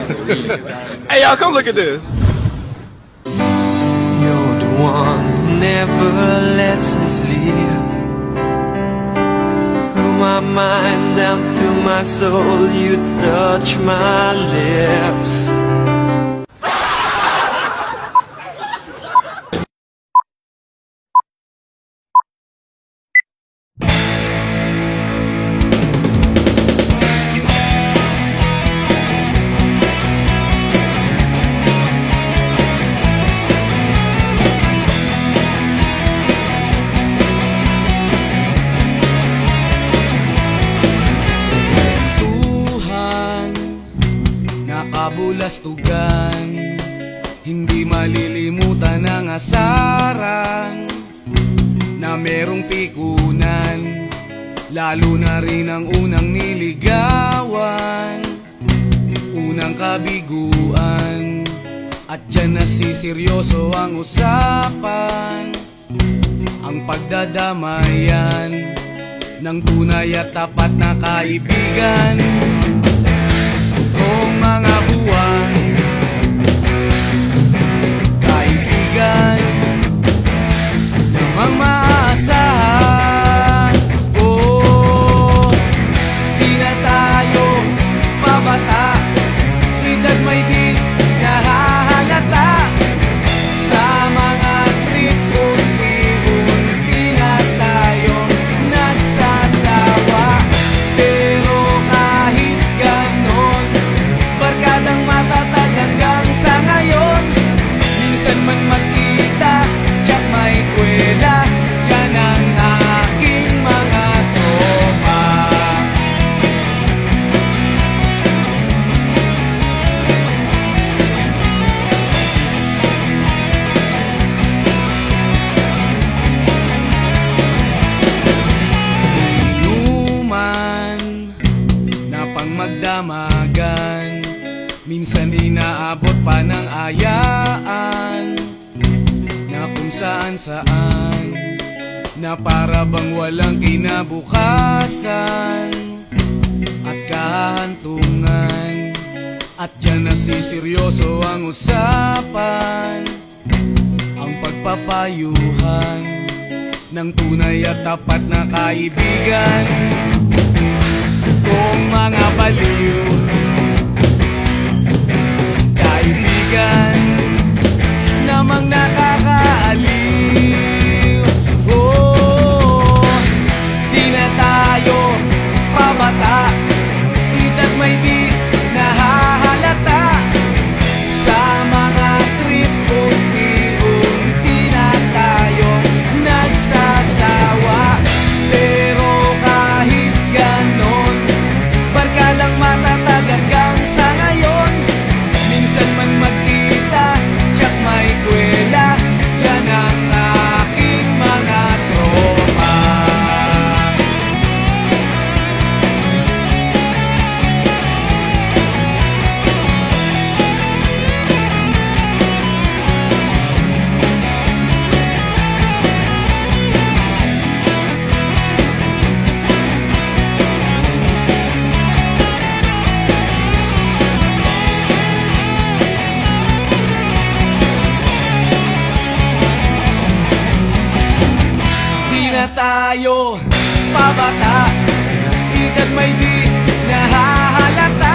Hey, y'all, come look at this. You're the one who never lets me sleep. Through my mind down to my soul, you touch my lips. Kabulastugan, hindi malilimutan ang asaran na merong pikunan, lalo na rin ang unang niligawan, unang kabiguan, at dyan nasiseryoso ang usapan, ang pagdadamayan ng tunay at tapat na kaibigan. Kung mga buwan, kaibigan, namang maaasahan. Oh, di na tayo pabata, edad may di nahahalata. Sa mga trip, unti-unti na tayo nagsasawa. Pero kahit ganon, barkadang matatag hanggang sa ngayon. Minsan man magkita, tiyak may kwela, yan ang aking mga tropa. Inuman na pang magdamagan, minsan inaabot pa ng ayaan, na kung saan-saan, na para bang walang kinabukasan at kahantungan. At dyan nasiseryoso ang usapan, ang pagpapayuhan ng tunay at tapat na kaibigan. Kung mga baliw, kaibigan, namang nakakaaliw. Oh, di na tayo pabata, edad may di nahahalata. Sa mga trip, unti-unti na tayo nagsasawa. Pero kahit ganon, barkadang matatag hanggang sa ngayon. Minsan man magkita, tiyak may kwela, yan ang aking mga tropa. Tayo pabata, edad may di nahahalata.